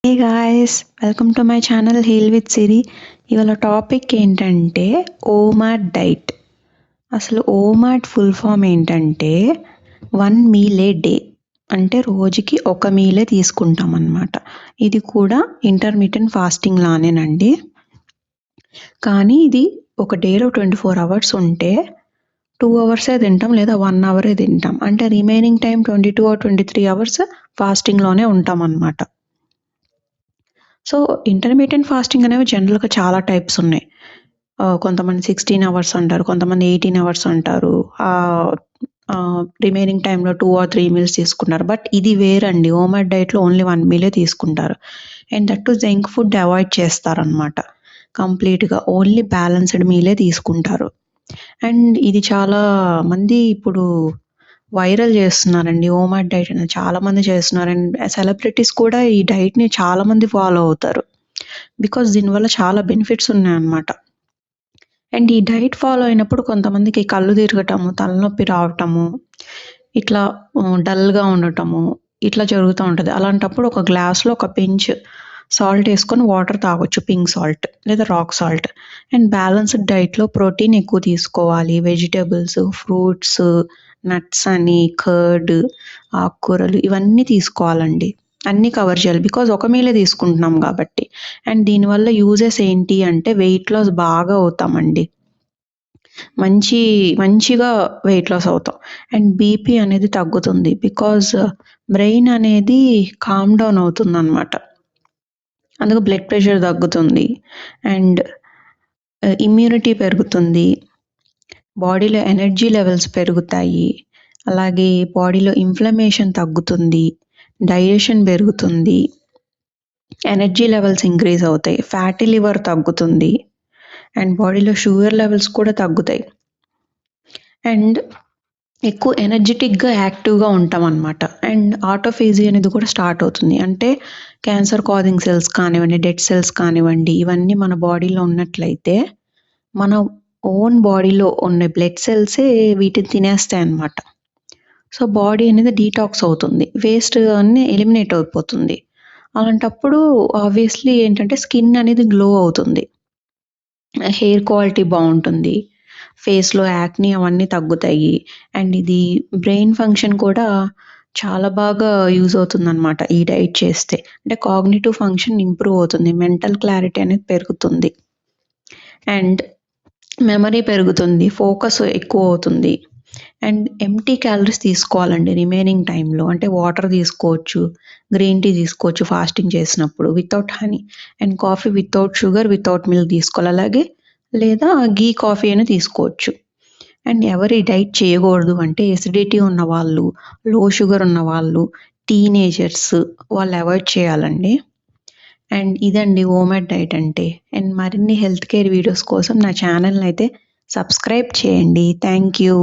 Hey guys, welcome to my channel heal with Siri. ఇవాళ topic ఏంటంటే ఓమాట్ diet. అసలు ఓమాట్ full form ఏంటంటే 1 మీల్ ఏ day, అంటే రోజుకి ఒక మీలే తీసుకుంటాం అన్నమాట. ఇది కూడా ఇంటర్మీడియట్ ఫాస్టింగ్ లానేనండి. కానీ ఇది ఒక డేలో 24 అవర్స్ ఉంటే 2 అవర్సే తింటాం లేదా 1 అవరే తింటాం. అంటే రిమైనింగ్ టైం 22 ఆర్ 23 అవర్స్ ఫాస్టింగ్లోనే ఉంటాం అన్నమాట. సో ఇంటర్మీడియట్ ఫాస్టింగ్ అనేవి జనరల్గా చాలా టైప్స్ ఉన్నాయి. కొంతమంది 16 అవర్స్ అంటారు, కొంతమంది 18 అవర్స్ అంటారు. రిమైనింగ్ టైంలో 2 ఆర్ 3 మీల్స్ తీసుకున్నారు. బట్ ఇది వేరండి. ఓమాట్ డైట్లో ఓన్లీ 1 మీలే తీసుకుంటారు. And that to junk food avoid చేస్తారనమాట కంప్లీట్గా. ఓన్లీ బ్యాలెన్స్డ్ మీలే తీసుకుంటారు. అండ్ ఇది చాలా మంది ఇప్పుడు వైరల్ చేస్తున్నారండి. ఓమాట్ డైట్ అనేది చాలామంది చేస్తున్నారు. అండ్ సెలబ్రిటీస్ కూడా ఈ డైట్ని చాలామంది ఫాలో అవుతారు. బికాస్ దీనివల్ల చాలా బెనిఫిట్స్ ఉన్నాయన్నమాట. అండ్ ఈ డైట్ ఫాలో అయినప్పుడు కొంతమందికి కళ్ళు తిరగటము, తలనొప్పి రావటము, ఇట్లా డల్గా ఉండటము, ఇట్లా జరుగుతూ ఉంటుంది. అలాంటప్పుడు ఒక గ్లాస్లో ఒక పించ్ సాల్ట్ వేసుకొని వాటర్ తాగొచ్చు, పింక్ సాల్ట్ లేదా రాక్ సాల్ట్. అండ్ బ్యాలెన్స్డ్ డైట్లో ప్రోటీన్ ఎక్కువ తీసుకోవాలి. వెజిటేబుల్స్, ఫ్రూట్స్, నట్స్ అని, కర్డ్, ఆకుకూరలు ఇవన్నీ తీసుకోవాలండి. అన్నీ కవర్ చేయాలి బికాజ్ ఒక మీలే తీసుకుంటున్నాం కాబట్టి. అండ్ దీనివల్ల యూజెస్ ఏంటి అంటే వెయిట్ లాస్ బాగా అవుతామండి. మంచిగా వెయిట్ లాస్ అవుతాం. అండ్ బీపీ అనేది తగ్గుతుంది బికాజ్ బ్రెయిన్ అనేది కామ్ డౌన్ అవుతుందన్నమాట. అందుకు బ్లడ్ ప్రెషర్ తగ్గుతుంది. అండ్ ఇమ్యూనిటీ పెరుగుతుంది. బాడీలో ఎనర్జీ లెవెల్స్ పెరుగుతాయి. అలాగే బాడీలో ఇన్ఫ్లమేషన్ తగ్గుతుంది. డైజెషన్ పెరుగుతుంది. ఎనర్జీ లెవెల్స్ ఇంక్రీజ్ అవుతాయి. ఫ్యాటీ లివర్ తగ్గుతుంది. అండ్ బాడీలో షుగర్ లెవెల్స్ కూడా తగ్గుతాయి. అండ్ ఎక్కువ ఎనర్జెటిక్గా యాక్టివ్గా ఉంటాం అన్నమాట. అండ్ ఆటోఫేజీ అనేది కూడా స్టార్ట్ అవుతుంది. అంటే క్యాన్సర్ కాజింగ్ సెల్స్ కానివ్వండి, డెడ్ సెల్స్ కానివ్వండి, ఇవన్నీ మన బాడీలో ఉన్నట్లయితే మన ఓన్ బాడీలో ఉన్న బ్లడ్ సెల్సే వీటిని తినేస్తాయి అన్నమాట. సో బాడీ అనేది డీటాక్స్ అవుతుంది. వేస్ట్ అన్నీ ఎలిమినేట్ అయిపోతుంది. అలాంటప్పుడు ఆబ్వియస్లీ ఏంటంటే స్కిన్ అనేది గ్లో అవుతుంది. హెయిర్ క్వాలిటీ బాగుంటుంది. ఫేస్లో యాక్ని అవన్నీ తగ్గుతాయి. అండ్ ఇది బ్రెయిన్ ఫంక్షన్ కూడా చాలా బాగా యూజ్ అవుతుందన్నమాట ఈ డైట్ చేస్తే. అంటే కాగ్నిటివ్ ఫంక్షన్ ఇంప్రూవ్ అవుతుంది. మెంటల్ క్లారిటీ అనేది పెరుగుతుంది. అండ్ మెమరీ పెరుగుతుంది. ఫోకస్ ఎక్కువ అవుతుంది. అండ్ ఎంప్టీ క్యాలరీస్ తీసుకోవాలండి రిమైనింగ్ టైంలో. అంటే వాటర్ తీసుకోవచ్చు, గ్రీన్ టీ తీసుకోవచ్చు ఫాస్టింగ్ చేసినప్పుడు without honey. And coffee without sugar, without milk తీసుకోవాలి. అలాగే లేదా ఘీ కాఫీ అయినా తీసుకోవచ్చు. అండ్ ఎవరు ఈ డైట్ చేయకూడదు అంటే ఎసిడిటీ ఉన్నవాళ్ళు, లో షుగర్ ఉన్నవాళ్ళు, టీనేజర్స్ వాళ్ళు అవాయిడ్ చేయాలండి. అండ్ ఇదండి ఓమాట్ డైట్ అంటే. అండ్ మరిన్ని హెల్త్ కేర్ వీడియోస్ కోసం నా ఛానల్ని అయితే సబ్స్క్రైబ్ చేయండి. Thank you.